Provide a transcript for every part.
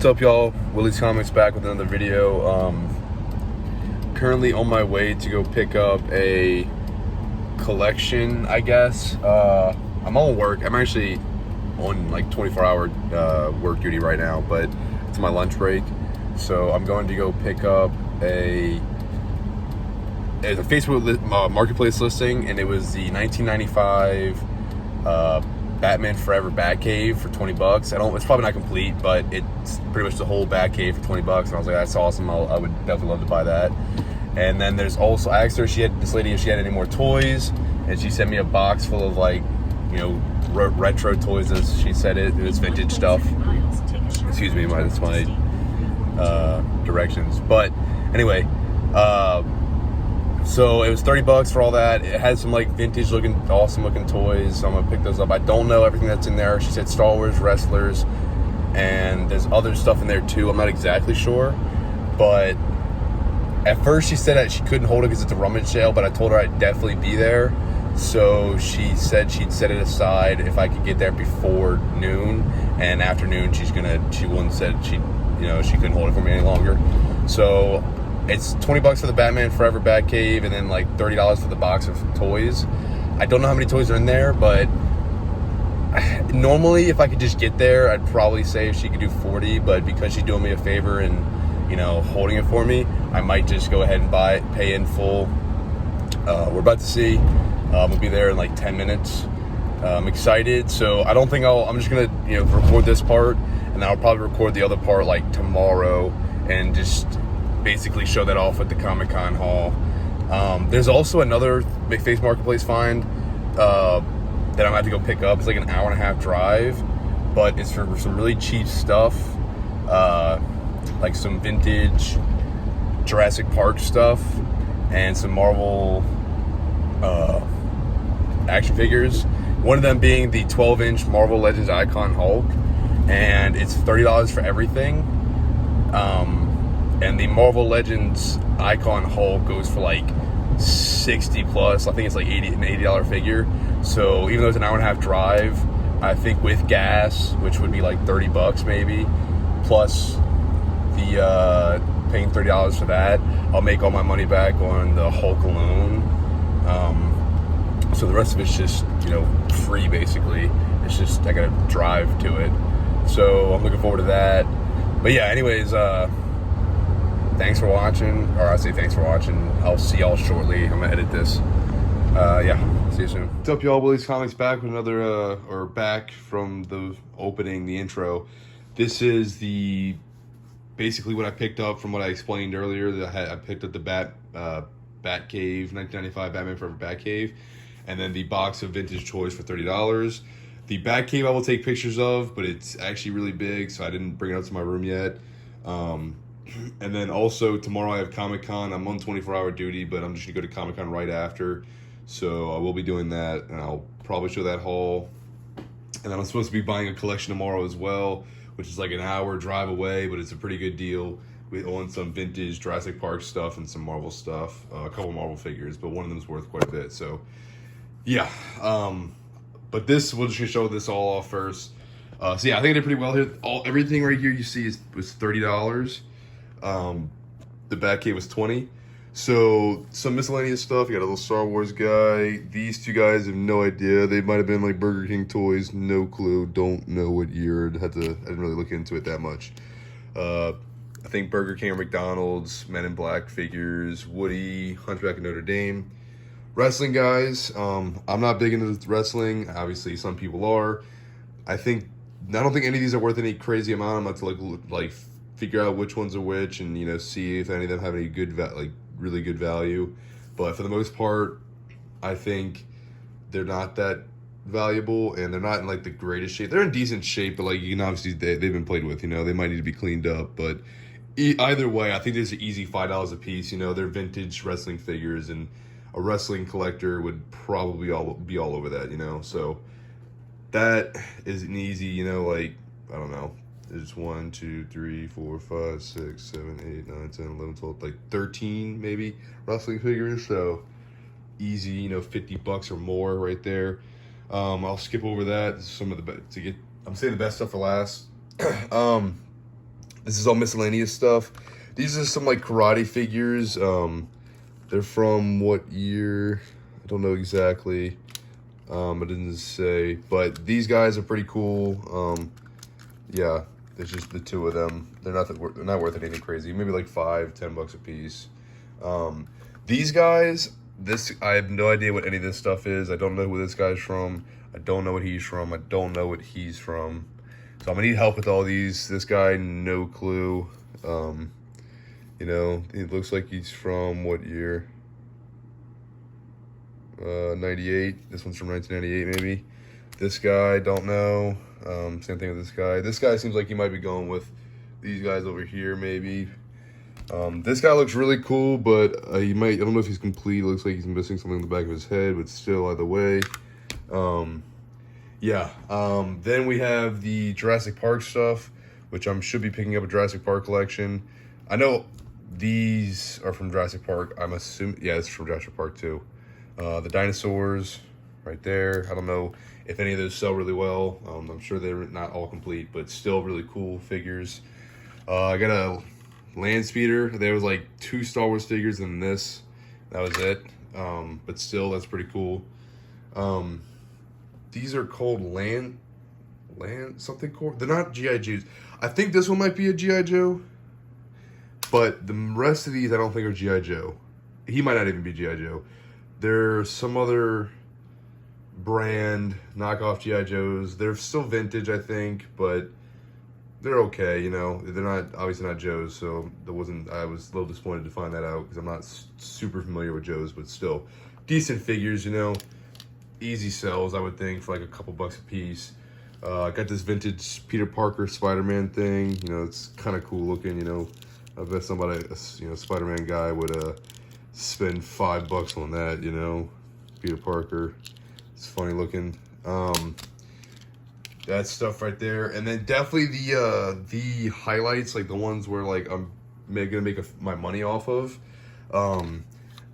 up, y'all? Willie's Comics back with another video. Currently on my way to go pick up a collection, I guess. I'm on work. I'm actually on like 24-hour work duty right now, but it's my lunch break. So I'm going to go pick up a Facebook marketplace listing, and it was the 1995 Batman Forever Batcave for $20. It's probably not complete, but it's pretty much the whole Batcave for $20. And I was like, that's awesome. I would definitely love to buy that. And then there's also, I asked her, this lady, if she had any more toys, and she sent me a box full of retro toys, as she said it was vintage stuff. Excuse me, that's my directions. But anyway, so it was $30 for all that. It had some vintage looking, awesome looking toys. So I'm gonna pick those up. I don't know everything that's in there. She said Star Wars wrestlers, and there's other stuff in there too. I'm not exactly sure, but at first she said that she couldn't hold it because it's a rummage sale, but I told her I'd definitely be there. So she said she'd set it aside if I could get there before noon, and afternoon she said she couldn't hold it for me any longer. So it's $20 for the Batman Forever Batcave, and then $30 for the box of toys. I don't know how many toys are in there, but normally if I could just get there, I'd probably say if she could do 40, but because she's doing me a favor and holding it for me, I might just go ahead and buy it, pay in full. We're about to see. We'll be there in 10 minutes. I'm excited, so I don't think I'm just gonna record this part, and then I'll probably record the other part tomorrow and just basically show that off at the Comic-Con haul. There's also another Big Face Marketplace find that I'm gonna have to go pick up. It's an hour and a half drive, but it's for some really cheap stuff, some vintage Jurassic Park stuff and some Marvel action figures. One of them being the 12-inch Marvel Legends Icon Hulk, and it's $30 for everything. And the Marvel Legends Icon Hulk goes for 60 plus. I think it's an $80 figure. So even though it's an hour and a half drive, I think with gas, which would be $30 maybe, plus the paying $30 for that, I'll make all my money back on the Hulk alone. So the rest of it's just free basically. It's just I gotta drive to it. So I'm looking forward to that. But yeah, anyways, thanks for watching, or I say thanks for watching. I'll see y'all shortly. I'm gonna edit this. Yeah, see you soon. What's up, y'all? Willie's Comics back with another, back from the opening, the intro. This is basically what I picked up from what I explained earlier. I picked up the Batcave, 1995 Batman Forever Batcave, and then the box of vintage toys for $30. The Batcave I will take pictures of, but it's actually really big, so I didn't bring it up to my room yet. And then also tomorrow I have Comic-Con. I'm on 24-hour duty, but I'm just gonna go to Comic-Con right after. So I will be doing that, and I'll probably show that haul. And then I'm supposed to be buying a collection tomorrow as well, which is an hour drive away, but it's a pretty good deal. We own some vintage Jurassic Park stuff and some Marvel stuff, a couple Marvel figures, but one of them is worth quite a bit. So yeah, but we'll just show this all off first. So yeah, I think I did pretty well here. Everything right here you see was $30. The Batcave was $20. So some miscellaneous stuff. You got a little Star Wars guy. These two guys have no idea. They might have been Burger King toys. No clue. Don't know what year. I didn't really look into it that much. I think Burger King or McDonald's, Men in Black figures, Woody, Hunchback of Notre Dame. Wrestling guys. I'm not big into wrestling. Obviously, some people are. I don't think any of these are worth any crazy amount. I'm about to figure out which ones are which, and see if any of them have any good really good value. But for the most part, I think they're not that valuable, and they're not in the greatest shape. They're in decent shape, but you can obviously they've been played with. They might need to be cleaned up. But either way, I think there's an easy $5 a piece. They're vintage wrestling figures, and a wrestling collector would probably be all over that. So that is an easy. I don't know. There's 1, 2, 3, 4, 5, 6, 7, 8, 9, 10, 11, 12, 13 maybe wrestling figures. So easy, $50 or more right there. I'll skip over that. Some of the I'm saying the best stuff for last. This is all miscellaneous stuff. These are some like karate figures. They're from what year? I don't know exactly. It didn't say, but these guys are pretty cool. Yeah, it's just the two of them. They're not worth anything crazy. Maybe like $5-10 a piece. These guys, I have no idea what any of this stuff is. I don't know who this guy's from. I don't know what he's from. I don't know what he's from. So I'm gonna need help with all these. This guy, no clue. You know, it looks like he's from what year? 98. This one's from 1998, maybe. This guy, don't know. Same thing with this guy. This guy seems like he might be going with these guys over here, maybe. This guy looks really cool, but I don't know if he's complete. It looks like he's missing something in the back of his head, but still, either way. Yeah. Then we have the Jurassic Park stuff, which I should be picking up a Jurassic Park collection. I know these are from Jurassic Park. I'm assuming, yeah, it's from Jurassic Park too. The dinosaurs right there. I don't know if any of those sell really well. I'm sure they're not all complete, but still really cool figures. I got a land speeder. There was like 2 Star Wars figures and this. That was it. But still, that's pretty cool. These are called land something core. They're not G.I. Joes. I think this one might be a G.I. Joe. But the rest of these I don't think are G.I. Joe. He might not even be G.I. Joe. There's some other brand knockoff G.I. Joes. They're still vintage, I think, but they're okay, you know. They're not, obviously not Joe's, so I was a little disappointed to find that out because I'm not super familiar with Joe's, but still decent figures, you know. Easy sells, I would think, for like a couple bucks a piece. I got this vintage Peter Parker Spider-Man thing. You know, it's kind of cool looking, you know. I bet somebody, you know, Spider-Man guy would spend $5 on that, you know. Peter Parker. It's funny looking. That stuff right there. And then definitely the highlights, like the ones where like I'm gonna make my money off of,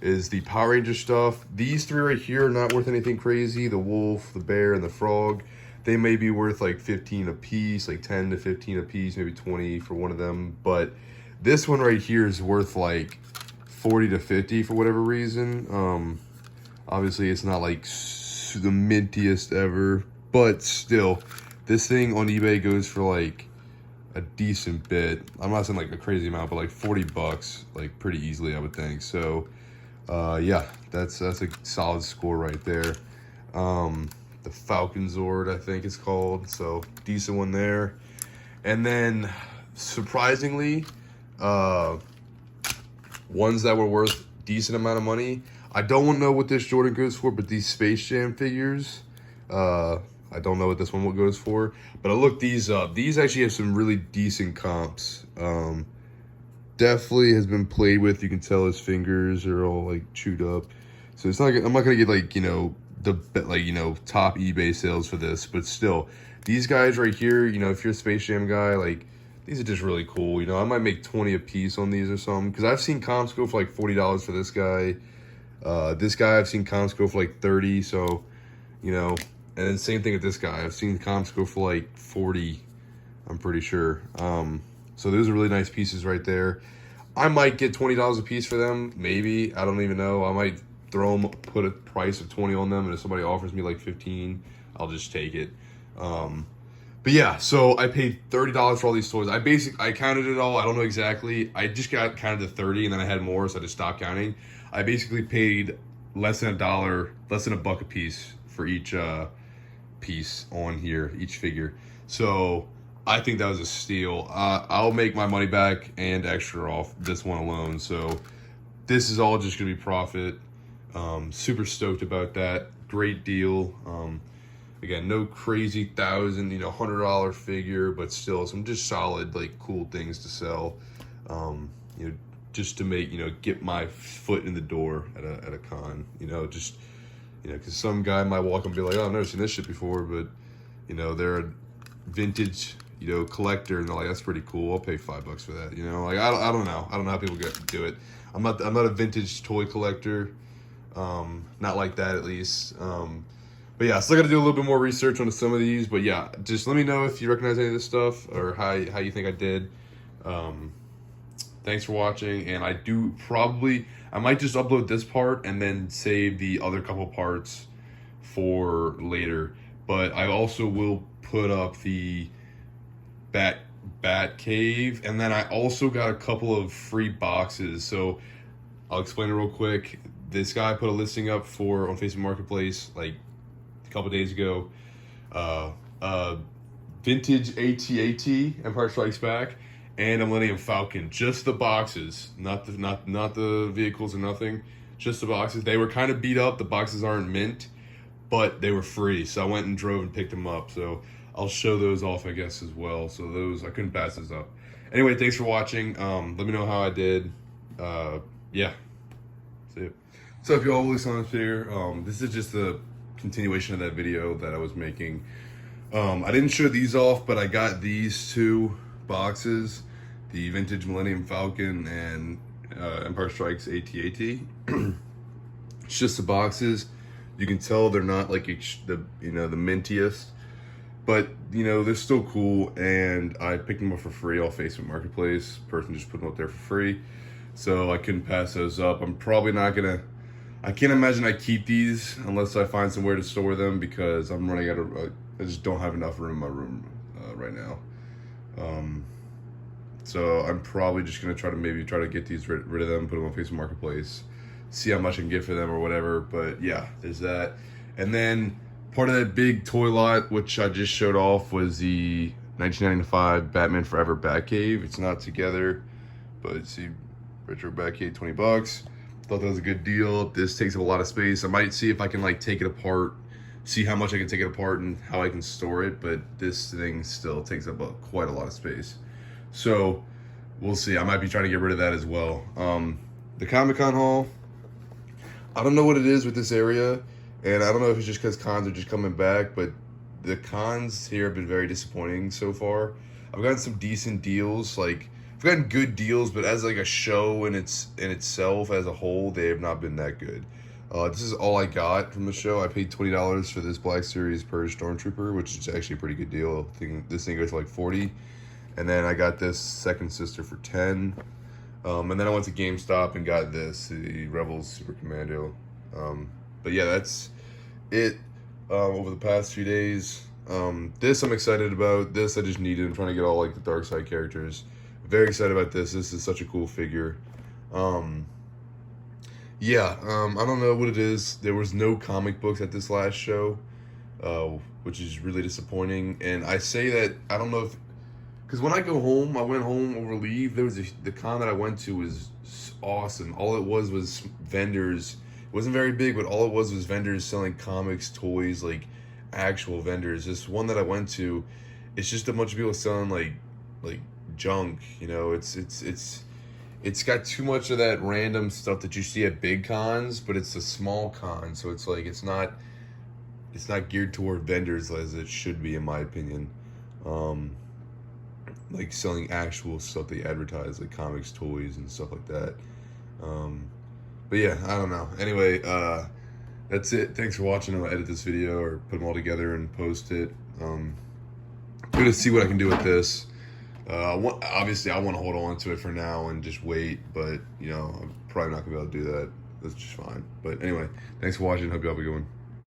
is the Power Ranger stuff. These 3 right here are not worth anything crazy. The wolf, the bear, and the frog. They may be worth like 15 a piece, like 10 to 15 a piece, maybe 20 for one of them. But this one right here is worth like 40 to 50 for whatever reason. Obviously it's not like the mintiest ever, but still, this thing on eBay goes for like a decent bit. I'm not saying like a crazy amount, but like $40, like pretty easily, I would think. So, yeah, that's a solid score right there. The Falcon Zord, I think it's called. So decent one there. And then surprisingly, ones that were worth decent amount of money. I don't know what this Jordan goes for, but these Space Jam figures, I don't know what this one goes for, but I looked these up. These actually have some really decent comps. Definitely has been played with. You can tell his fingers are all like chewed up. So it's not. I'm not gonna get like, you know, top eBay sales for this, but still, these guys right here, you know, if you're a Space Jam guy, like these are just really cool. You know, I might make 20 a piece on these or something, because I've seen comps go for like $40 for this guy. This guy I've seen comps go for like 30. So, you know. And then same thing with this guy. I've seen comps go for like 40, I'm pretty sure. So those are really nice pieces right there. I might get $20 a piece for them, maybe. I don't even know. I might put a price of 20 on them, and if somebody offers me like 15, I'll just take it. But yeah, so I paid $30 for all these toys. I counted it all. I don't know exactly. I just counted to 30, and then I had more, so I just stopped counting. I basically paid less than $1 a piece for each piece on here, each figure. So I think that was a steal. I'll make my money back and extra off this one alone. So this is all just gonna be profit. Super stoked about that. Great deal. Again, no crazy $1,000, $100 figure, but still some just solid, like, cool things to sell. Just to make, get my foot in the door at a con. Because some guy might walk and be like, oh, I've never seen this shit before, but they're a vintage collector, and they're like, that's pretty cool. I'll pay $5 for that. Like, I don't know. I don't know how people get to do it. I'm not a vintage toy collector. Not like that, at least. But yeah, still got to do a little bit more research on some of these. But yeah, just let me know if you recognize any of this stuff or how you think I did. Thanks for watching, and I might just upload this part and then save the other couple parts for later. But I also will put up the bat cave, and then I also got a couple of free boxes. So I'll explain it real quick. This guy put a listing up on Facebook Marketplace like a couple days ago. Vintage AT-AT, Empire Strikes Back, and a Millennium Falcon. Just the boxes, not the vehicles or nothing. Just the boxes. They were kind of beat up. The boxes aren't mint, but they were free. So I went and drove and picked them up. So I'll show those off, I guess, as well. So those, I couldn't pass those up. Anyway, thanks for watching. Let me know how I did. Yeah. See you. So if you all listen here, this is just a continuation of that video that I was making. I didn't show these off, but I got these two boxes, the vintage Millennium Falcon and Empire Strikes AT-AT. It's just the boxes. You can tell they're not like the mintiest, but they're still cool. And I picked them up for free off Facebook Marketplace. Person just put them up there for free, so I couldn't pass those up. I'm probably not gonna. I can't imagine I keep these unless I find somewhere to store them, because I'm running out of. I just don't have enough room in my room right now. So I'm probably just gonna try to get these rid of them, put them on Facebook Marketplace, see how much I can get for them or whatever. But yeah, there's that. And then part of that big toy lot, which I just showed off, was the 1995 Batman Forever Batcave. It's not together, but see, retro Batcave, $20. Thought that was a good deal. This takes up a lot of space. I might see if I can like take it apart, see how much I can take it apart and how I can store it, but this thing still takes up quite a lot of space. So we'll see. I might be trying to get rid of that as well. The Comic-Con haul, I don't know what it is with this area, and I don't know if it's just because cons are just coming back, but the cons here have been very disappointing so far. I've gotten some decent deals, like I've gotten good deals, but as like a show in itself as a whole, they have not been that good. This is all I got from the show. I paid $20 for this Black Series Purge Stormtrooper, which is actually a pretty good deal. This thing goes for like $40. And then I got this Second Sister for $10. And then I went to GameStop and got this, the Rebels Super Commando. But yeah, that's it over the past few days. This I'm excited about. This I just needed. I'm trying to get all like the Dark Side characters. Very excited about this. This is such a cool figure. Yeah, I don't know what it is. There was no comic books at this last show, which is really disappointing. And I say that, I don't know if, because when I go home, I went home over leave, the con that I went to was awesome. All it was vendors. It wasn't very big, but all it was vendors selling comics, toys, like actual vendors. This one that I went to, it's just a bunch of people selling like junk, it's got too much of that random stuff that you see at big cons, but it's a small con, so it's like it's not geared toward vendors as it should be, in my opinion. Like selling actual stuff they advertise, like comics, toys, and stuff like that. But yeah, I don't know. Anyway, that's it. Thanks for watching. I'll edit this video or put them all together and post it. I'm gonna see what I can do with this. Obviously, I want to hold on to it for now and just wait, but I'm probably not gonna be able to do that. That's just fine. But anyway, thanks for watching. Hope you all have a good one.